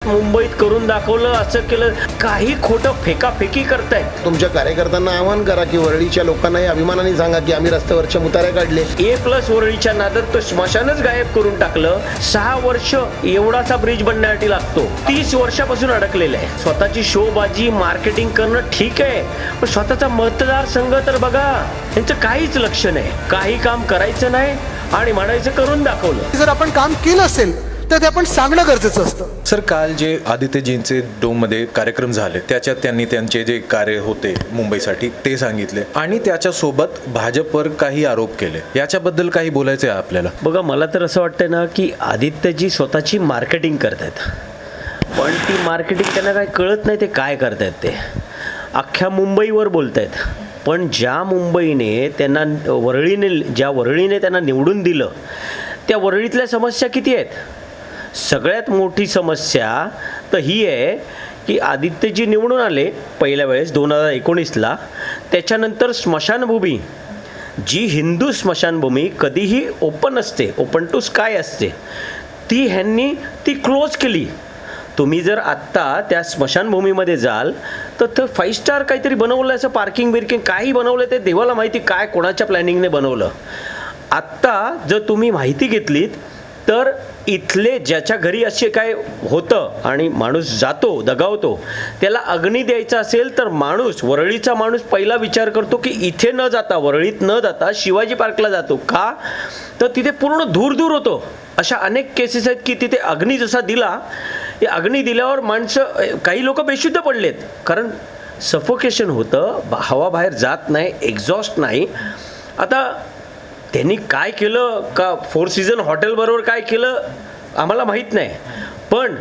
मुंबईत करून दाखवलं, असं केलं, काही खोटं फेकाफेकी करतायत. तुमच्या कार्यकर्त्यांना आवाहन करा की वरळीच्या लोकांनाही अभिमानाने सांगा की आम्ही रस्त्यावरच्या मुताऱ्या काढले. A+ वरळीच्या नादात तो स्मशानच गायब करून टाकलं. 6 वर्ष एवढाचा ब्रिज बनण्यासाठी लागतो. 30 वर्षापासून अडकलेलं आहे. स्वतःची शोबाजी मार्केटिंग करणं ठीक आहे, पण स्वतःचा मतदारसंघ तर बघा. यांचं काहीच लक्ष नाही, काही काम करायचं नाही आणि म्हणायचं करून दाखवलं. जर आपण काम केलं असेल तर ते आपण सांगणं गरजेचं असतं. सर, काल जे आदित्यजींचे डोममध्ये कार्यक्रम झाले त्याच्यात त्यांनी त्यांचे जे कार्य होते मुंबईसाठी ते सांगितले आणि त्याच्यासोबत भाजपवर काही आरोप केले. याच्याबद्दल काही बोलायचं आहे आपल्याला? बघा, मला तर असं वाटतं ना की आदित्यजी स्वतःची मार्केटिंग करतायत, पण ती मार्केटिंग त्यांना काय कळत नाही ते काय करतायत. ते अख्ख्या मुंबईवर बोलतायत, पण ज्या मुंबईने त्यांना ज्या वरळीने त्यांना निवडून दिलं त्या वरळीतल्या समस्या किती आहेत? सगळ्यात मोठी समस्या तर ही आहे की आदित्यजी निवडून आले पहिल्या वेळेस 2019ला. त्याच्यानंतर स्मशानभूमी, जी हिंदू स्मशानभूमी कधीही ओपन असते, ओपन टू स्काय असते, ह्यांनी ती क्लोज केली. तुम्ही जर आत्ता त्या स्मशानभूमीमध्ये जाल तर 5 स्टार काहीतरी बनवलं, असं पार्किंग बिर्किंग काही बनवलं, ते देवाला माहिती काय कोणाच्या प्लॅनिंगने बनवलं. आत्ता जर तुम्ही माहिती घेतलीत तर इथले ज्याच्या घरी असे काय होतं आणि माणूस जातो दगावतो, त्याला अग्नी द्यायचा असेल तर वरळीचा माणूस पहिला विचार करतो की इथे न जाता, वरळीत न जाता शिवाजी पार्कला जातो. का तर तिथे पूर्ण धूर दूर होतो. अशा अनेक केसेस आहेत की तिथे अग्नी जसा दिला, हे अग्नी दिल्यावर माणसं, काही लोक बेशुद्ध पडलेत, कारण सफोकेशन होतं, हवा बाहेर जात नाही, एक्झॉस्ट नाही. आता त्यांनी काय केलं का 4 सीझन हॉटेलबरोबर काय केलं आम्हाला माहीत नाही, पण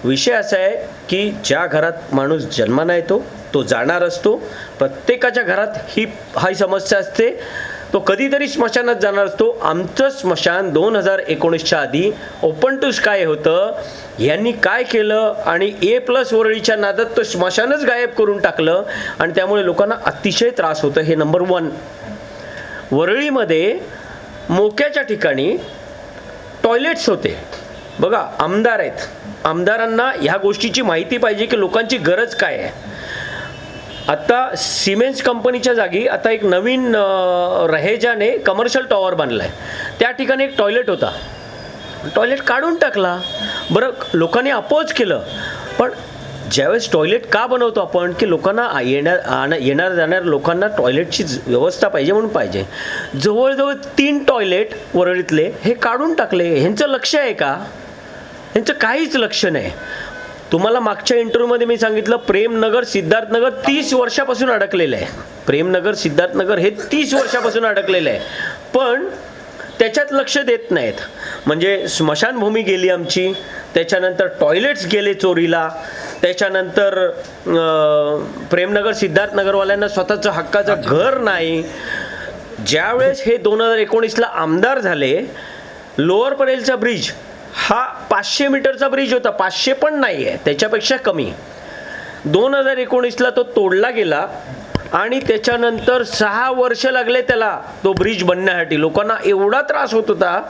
विषय असा आहे की ज्या घरात माणूस जन्माला येतो तो जाणार असतो. प्रत्येकाच्या घरात ही समस्या असते, तो कधीतरी स्मशानात जाणार असतो. आमचं स्मशान 2019च्या आधी ओपन टू स्काय होतं. यांनी काय केलं आणि A+ वरळीच्या नादात तो स्मशानच गायब करून टाकलं आणि त्यामुळे लोकांना अतिशय त्रास होतं. हे नंबर 1. वरळीमध्ये मोक्याच्या ठिकाणी टॉयलेट्स होते. बघा, आमदार आहेत, आमदारांना ह्या गोष्टीची माहिती पाहिजे की लोकांची गरज काय आहे. आता सिमेंट्स कंपनीच्या जागी आता एक नवीन रहेजाने कमर्शियल टॉवर बांधला आहे. त्या ठिकाणी एक टॉयलेट होता, टॉयलेट काढून टाकला. बरं, लोकांनी अपोज केलं, पण ज्यावेळेस टॉयलेट का बनवतो आपण की लोकांना येणार जाणार लोकांना टॉयलेटची व्यवस्था पाहिजे म्हणून पाहिजे. जवळजवळ 3 टॉयलेट वरळीतले हे काढून टाकले. ह्यांचं लक्ष आहे का? ह्यांचं काहीच लक्ष नाही. तुम्हाला मागच्या इंटरव्ह्यूमध्ये मी सांगितलं, प्रेमनगर सिद्धार्थनगर 30 वर्षापासून अडकलेलं आहे. प्रेमनगर सिद्धार्थनगर हे 30 वर्षापासून अडकलेलं आहे, पण त्याच्यात लक्ष देत नाहीत. म्हणजे स्मशानभूमी गेली आमची, त्याच्यानंतर टॉयलेट्स गेले चोरीला, त्याच्यानंतर प्रेमनगर सिद्धार्थनगरवाल्यांना स्वतःचं हक्काचं घर नाही. ज्यावेळेस हे 2019ला आमदार झाले, लोअर परेलचा ब्रिज हा 500 मीटरचा ब्रिज होता, 500 पण नाही आहे, त्याच्यापेक्षा कमी. 2019ला तो तोडला गेला आणि त्याच्यानंतर 6 वर्ष लागले त्याला तो ब्रिज बनण्यासाठी. लोकांना एवढा त्रास होत होता,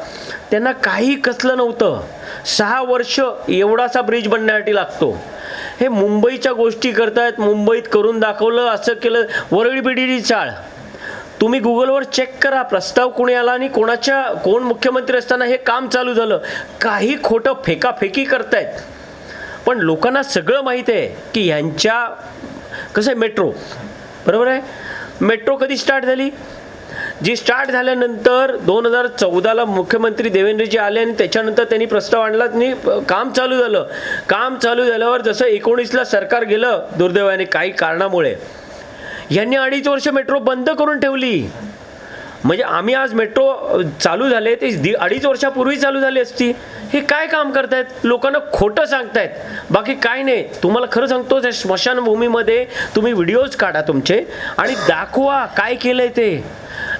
त्यांना काही कसलं नव्हतं. 6 वर्ष एवढासा ब्रिज बनण्यासाठी लागतो. हे मुंबईच्या गोष्टी करतायत, मुंबईत करून दाखवलं, असं केलं. वरळी बीडीडी चाळ तुम्ही गुगलवर चेक करा, प्रस्ताव कोणी आला आणि कोण मुख्यमंत्री असताना हे काम चालू झालं. काही खोटं फेकाफेकी करतायत, पण लोकांना सगळं माहीत आहे की ह्यांच्या कसं आहे. मेट्रो बरोबर आहे, मेट्रो कधी स्टार्ट झाली? जी स्टार्ट झाल्यानंतर 2014ला मुख्यमंत्री देवेंद्रजी आले आणि त्याच्यानंतर त्यांनी प्रस्ताव आणला आणि काम चालू झालं. काम चालू झाल्यावर जसं 19ला सरकार गेलं दुर्दैवाने काही कारणामुळे, यांनी 2.5 वर्ष मेट्रो बंद करून ठेवली. म्हणजे आम्ही आज मेट्रो चालू झाले ते 2.5 वर्षापूर्वी चालू झाली असती. हे काय काम करतायत? लोकांना खोटं सांगतायत, बाकी काय नाही. तुम्हाला खरं सांगतो, त्या स्मशानभूमीमध्ये तुम्ही व्हिडिओज काढा तुमचे आणि दाखवा काय केलंय ते.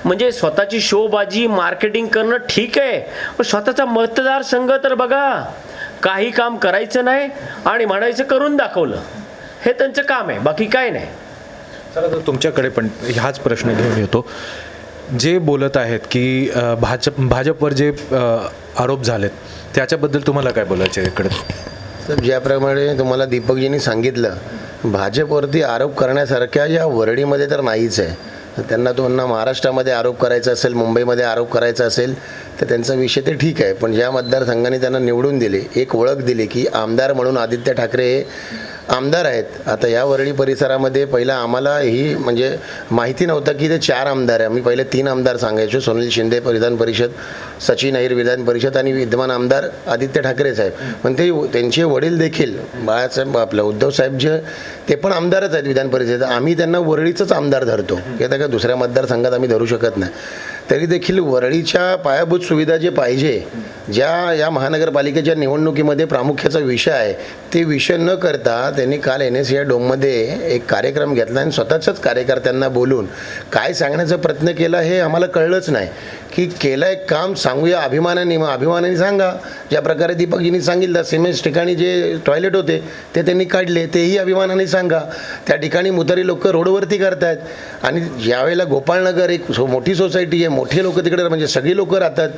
म्हणजे स्वतःची शोबाजी मार्केटिंग करणं ठीक आहे, पण स्वतःचा मतदारसंघ तर बघा. काही काम करायचं नाही आणि म्हणायचं करून दाखवलं. हे त्यांचं काम आहे, बाकी काय नाही. चला, तर तुमच्याकडे पण हाच प्रश्न घेऊन येतो. जे बोलत आहेत की भाजपवर जे आरोप झालेत त्याच्याबद्दल तुम्हाला काय बोलायचं आहे इकडे? तर ज्याप्रमाणे तुम्हाला दीपकजींनी सांगितलं, भाजपवरती आरोप करण्यासारख्या या वरळीमध्ये तर नाहीच आहे. तर त्यांना त्यांना महाराष्ट्रामध्ये आरोप करायचा असेल, मुंबईमध्ये आरोप करायचा असेल तर त्यांचा विषय ते ठीक आहे. पण ज्या मतदारसंघाने त्यांना निवडून दिले, एक ओळख दिली की आमदार म्हणून आदित्य ठाकरे हे आमदार आहेत. आता या वरळी परिसरामध्ये पहिला आम्हाला ही म्हणजे माहिती नव्हतं की ते 4 आमदार आहे. आम्ही पहिले 3 आमदार सांगायचो, सुनील शिंदे विधान परिषद, सचिन अहिर विधान परिषद आणि विद्यमान आमदार आदित्य ठाकरे साहेब. पण ते त्यांचे वडील देखील बाळासाहेब आपलं उद्धव साहेब जे ते पण आमदारच आहेत विधान परिषद. आम्ही त्यांना वरळीचंच आमदार धरतो, की आता काय दुसऱ्या मतदारसंघात आम्ही धरू शकत नाही. तरी देखील वरळीच्या पायाभूत सुविधा जे पाहिजे, ज्या या महानगरपालिकेच्या निवडणुकीमध्ये प्रामुख्याचा विषय आहे, ते विषय न करता त्यांनी काल NSCI डोममध्ये एक कार्यक्रम घेतला आणि स्वतःच्याच कार्यकर्त्यांना बोलून काय सांगण्याचा प्रयत्न केला हे आम्हाला कळलंच नाही. की केलं एक काम सांगूया अभिमानाने, मग अभिमानाने सांगा. ज्या प्रकारे दीपकजींनी सांगितलं, सिमेंट ठिकाणी जे टॉयलेट होते ते त्यांनी काढले, तेही अभिमानाने सांगा. त्या ठिकाणी मुतारी लोक रोडवरती करतायत आणि ज्यावेळेला गोपाळनगर एक मोठी सोसायटी आहे, मोठे लोक तिकडे म्हणजे सगळी लोक राहतात,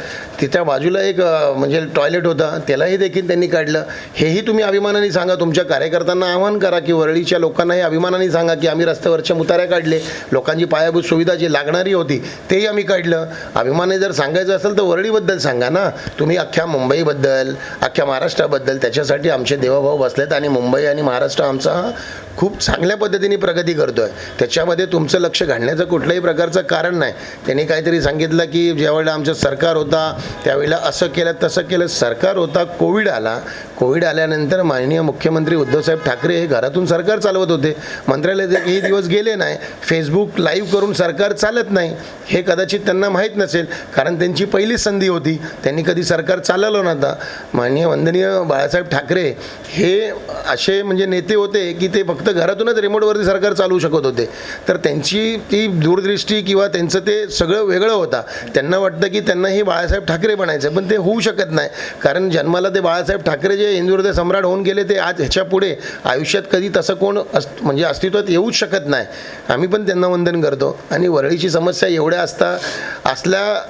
तिच्या बाजूला एक म्हणजे टॉयलेट होता, त्यालाही देखील त्यांनी काढलं. हेही तुम्ही अभिमानाने सांगा. तुमच्या कार्यकर्त्यांना आवाहन करा की वरळीच्या लोकांनाही अभिमानाने सांगा की आम्ही रस्त्यावरच्या मुताऱ्या काढले, लोकांची पायाभूत सुविधा जी लागणारी होती तेही आम्ही काढलं. अभिमानाने जर सांगायचं असेल तर वरळीबद्दल सांगा ना. तुम्ही अख्ख्या मुंबईबद्दल, अख्ख्या महाराष्ट्राबद्दल, त्याच्यासाठी आमचे देवभाव बसलेत आणि मुंबई आणि महाराष्ट्र आमचा खूप चांगल्या पद्धतीने प्रगती करतो आहे. त्याच्यामध्ये तुमचं लक्ष घालण्याचं कुठल्याही प्रकारचं कारण नाही. त्यांनी काहीतरी सांगितलं की ज्यावेळेला आमचं सरकार होता त्यावेळेला असं केलं तसं केलं. सरकार होता, कोविड आला, कोविड आल्यानंतर माननीय मुख्यमंत्री उद्धवसाहेब ठाकरे हे घरातून सरकार चालवत होते. मंत्रालयात एकही दिवस गेले नाही. फेसबुक लाईव्ह करून सरकार चालत नाही हे कदाचित त्यांना माहीत नसेल, कारण त्यांची पहिलीच संधी होती. त्यांनी कधी सरकार चालवलं नव्हता. माननीय वंदनीय बाळासाहेब ठाकरे हे असे म्हणजे नेते होते की ते फक्त घरातूनच रिमोटवरती सरकार चालवू शकत होते. तर त्यांची ती दूरदृष्टी किंवा त्यांचं ते सगळं वेगळं होतं. त्यांना वाटतं की त्यांनाही बाळासाहेब ठाकरे बनायचं, पण ते होऊ शकत नाही. कारण जन्माला ते बाळासाहेब ठाकरे जे हिंदुहृदय सम्राट होऊन गेले, ते आज ह्याच्या पुढे आयुष्यात कधी तसं कोण म्हणजे अस्तित्वात येऊच शकत नाही. आम्ही पण त्यांना वंदन करतो. आणि वरळीची समस्या एवढ्या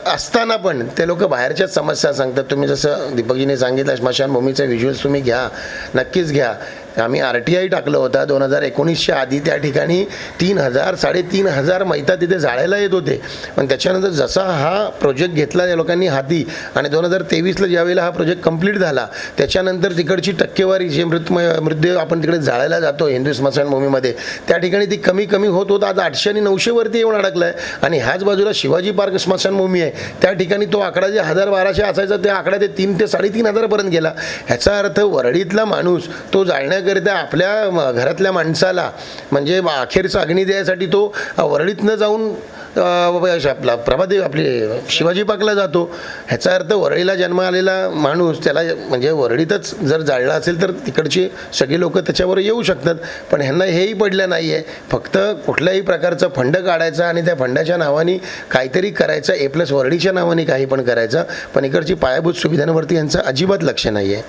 असताना पण ते लोक बाहेरच्याच समस्या सांगतात. तुम्ही जसं दीपकजीने सांगितलं, स्मशानभूमीचे व्हिज्युअल्स तुम्ही घ्या, नक्कीच घ्या. आम्ही RTI टाकलं होता 2019च्या आधी. त्या ठिकाणी 3,000 3,500 मैता तिथे जाळायला येत होते. पण त्याच्यानंतर जसा हा प्रोजेक्ट घेतला या लोकांनी हाती आणि 2023ला ज्यावेळेला हा प्रोजेक्ट कंप्लीट झाला, त्याच्यानंतर तिकडची टक्केवारी जे मृतदेह आपण तिकडे जाळायला जातो हिंदू स्मशानभूमीमध्ये, त्या ठिकाणी ती कमी कमी होत होत आज 800 आणि 900वरती येऊन अडकला आहे. आणि ह्याच बाजूला शिवाजी पार्क स्मशानभूमी आहे, त्या ठिकाणी तो आकडा जे 1000-1200 असायचा त्या आकडा ते 3,000 ते 3,500 पर्यंत गेला. ह्याचा अर्थ वरळीतला माणूस तो जाळण्याकरिता आपल्या घरातल्या माणसाला म्हणजे अखेरचा अग्नी द्यायसाठी तो वरळीतनं जाऊन आपला प्रभादेव आपले शिवाजी पार्कला जातो. ह्याचा अर्थ वरळीला जन्म आलेला माणूस त्याला म्हणजे वरळीतच जर जाळला असेल तर तिकडची सगळी लोक त्याच्यावर येऊ शकतात. पण ह्यांना हेही पडलं नाही आहे. फक्त कुठल्याही प्रकारचा फंड काढायचा आणि त्या फंडाच्या नावाने काहीतरी करायचं, A+ वरळीच्या नावाने काही पण करायचं, पण इकडची पायाभूत सुविधांवरती यांचं अजिबात लक्ष नाही आहे.